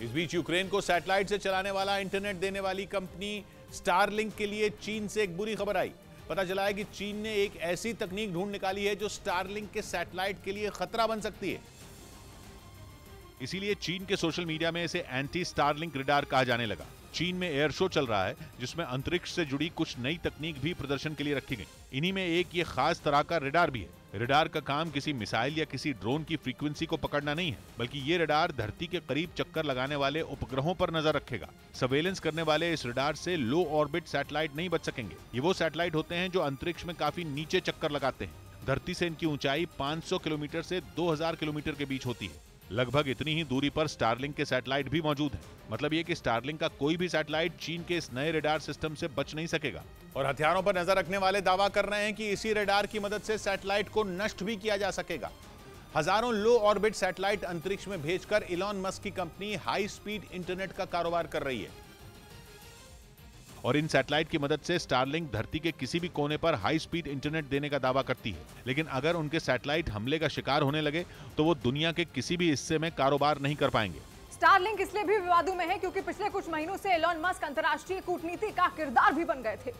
इस बीच यूक्रेन को सैटेलाइट से चलाने वाला इंटरनेट देने वाली कंपनी स्टारलिंक के लिए चीन से एक बुरी खबर आई। पता चला है कि चीन ने एक ऐसी तकनीक ढूंढ निकाली है जो स्टारलिंक के सैटेलाइट के लिए खतरा बन सकती है। इसीलिए चीन के सोशल मीडिया में इसे एंटी स्टारलिंक रडार कहा जाने लगा। चीन में एयर शो चल रहा है जिसमें अंतरिक्ष से जुड़ी कुछ नई तकनीक भी प्रदर्शन के लिए रखी गई। इन्हीं में एक ये खास तरह का रडार भी है। रडार का काम किसी मिसाइल या किसी ड्रोन की फ्रीक्वेंसी को पकड़ना नहीं है, बल्कि ये रडार धरती के करीब चक्कर लगाने वाले उपग्रहों पर नजर रखेगा। सर्वेलेंस करने वाले इस रडार से लो ऑर्बिट सैटेलाइट नहीं बच सकेंगे। ये वो सैटेलाइट होते हैं जो अंतरिक्ष में काफी नीचे चक्कर लगाते हैं। धरती से इनकी ऊंचाई 500 किलोमीटर से 2000 किलोमीटर के बीच होती है। लगभग इतनी ही दूरी पर स्टारलिंक के सैटेलाइट भी मौजूद हैं। मतलब ये कि स्टारलिंक का कोई भी सैटेलाइट चीन के इस नए रडार सिस्टम से बच नहीं सकेगा। और हथियारों पर नजर रखने वाले दावा कर रहे हैं कि इसी रडार की मदद से सैटेलाइट को नष्ट भी किया जा सकेगा। हजारों लो ऑर्बिट सैटेलाइट अंतरिक्ष में भेजकर इलॉन मस्क की कंपनी हाई स्पीड इंटरनेट का कारोबार कर रही है। और इन सैटेलाइट की मदद से स्टारलिंक धरती के किसी भी कोने पर हाई स्पीड इंटरनेट देने का दावा करती है। लेकिन अगर उनके सैटेलाइट हमले का शिकार होने लगे तो वो दुनिया के किसी भी हिस्से में कारोबार नहीं कर पाएंगे। स्टारलिंक इसलिए भी विवादों में है क्योंकि पिछले कुछ महीनों से एलॉन मस्क अंतर्राष्ट्रीय कूटनीति का किरदार भी बन गए थे।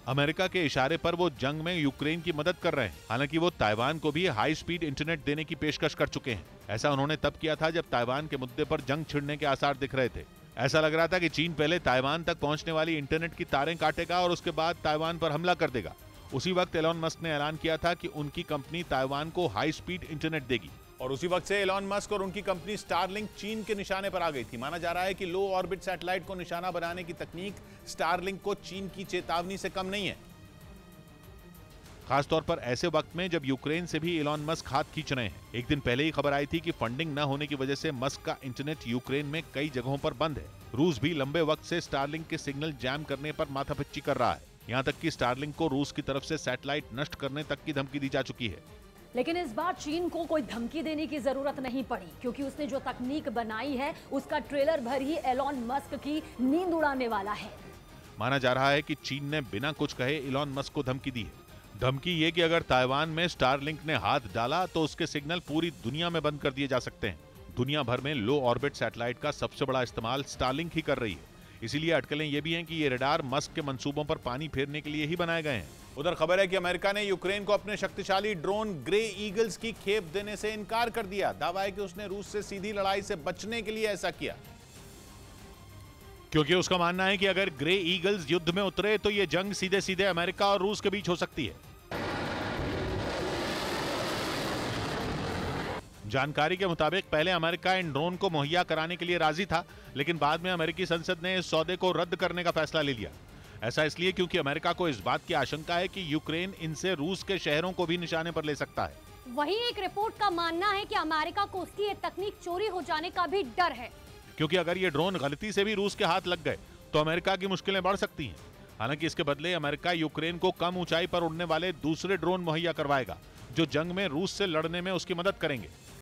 अमेरिका के इशारे पर वो जंग में यूक्रेन की मदद कर रहे हैं। हालांकि वो ताइवान को भी हाई स्पीड इंटरनेट देने की पेशकश कर चुके हैं। ऐसा उन्होंने तब किया था जब ताइवान के मुद्दे पर जंग छिड़ने के आसार दिख रहे थे। ऐसा लग रहा था कि चीन पहले ताइवान तक पहुंचने वाली इंटरनेट की तारें काटेगा और उसके बाद ताइवान पर हमला कर देगा। उसी वक्त एलॉन मस्क ने ऐलान किया था कि उनकी कंपनी ताइवान को हाई स्पीड इंटरनेट देगी। और उसी वक्त से एलॉन मस्क और उनकी कंपनी स्टारलिंक चीन के निशाने पर आ गई थी। माना जा रहा है कि लो ऑर्बिट सैटेलाइट को निशाना बनाने की तकनीक स्टारलिंक को चीन की चेतावनी से कम नहीं है। खासतौर पर ऐसे वक्त में जब यूक्रेन से भी एलॉन मस्क हाथ खींच रहे हैं। एक दिन पहले ही खबर आई थी कि फंडिंग न होने की वजह से मस्क का इंटरनेट यूक्रेन में कई जगहों पर बंद है। रूस भी लंबे वक्त से स्टारलिंक के सिग्नल जैम करने पर माथापच्ची कर रहा है। यहाँ तक कि स्टारलिंक को रूस की तरफ से सैटेलाइट नष्ट करने तक की धमकी दी जा चुकी है। लेकिन इस बार चीन को कोई धमकी देने की जरूरत नहीं पड़ी क्योंकि उसने जो तकनीक बनाई है उसका ट्रेलर भर ही एलॉन मस्क की नींद उड़ाने वाला है। माना जा रहा है कि चीन ने बिना कुछ कहे एलॉन मस्क को धमकी दी है। धमकी ये कि अगर ताइवान में स्टारलिंक ने हाथ डाला तो उसके सिग्नल पूरी दुनिया में बंद कर दिए जा सकते हैं। दुनिया भर में लो ऑर्बिट सैटेलाइट का सबसे बड़ा इस्तेमाल स्टारलिंक ही कर रही है। इसीलिए अटकलें ये भी हैं कि ये रडार मस्क के मंसूबों पर पानी फेरने के लिए ही बनाए गए हैं। उधर खबर है कि अमेरिका ने यूक्रेन को अपने शक्तिशाली ड्रोन ग्रे ईगल्स की खेप देने से इनकार कर दिया। दावा है कि उसने रूस से सीधी लड़ाई से बचने के लिए ऐसा किया, क्योंकि उसका मानना है कि अगर ग्रे ईगल्स युद्ध में उतरे तो ये जंग सीधे सीधे अमेरिका और रूस के बीच हो सकती है। जानकारी के मुताबिक पहले अमेरिका इन ड्रोन को मुहैया कराने के लिए राजी था, लेकिन बाद में अमेरिकी संसद ने इस सौदे को रद्द करने का फैसला ले लिया। ऐसा इसलिए क्योंकि अमेरिका को इस बात की आशंका है कि यूक्रेन इनसे रूस के शहरों को भी निशाने पर ले सकता है। वहीं एक रिपोर्ट का मानना है कि अमेरिका को उसकी ये तकनीक चोरी हो जाने का भी डर है, क्योंकि अगर ये ड्रोन गलती से भी रूस के हाथ लग गए तो अमेरिका की मुश्किलें बढ़ सकती हैं। हालांकि इसके बदले अमेरिका यूक्रेन को कम ऊंचाई पर उड़ने वाले दूसरे ड्रोन मुहैया करवाएगा जो जंग में रूस से लड़ने में उसकी मदद करेंगे।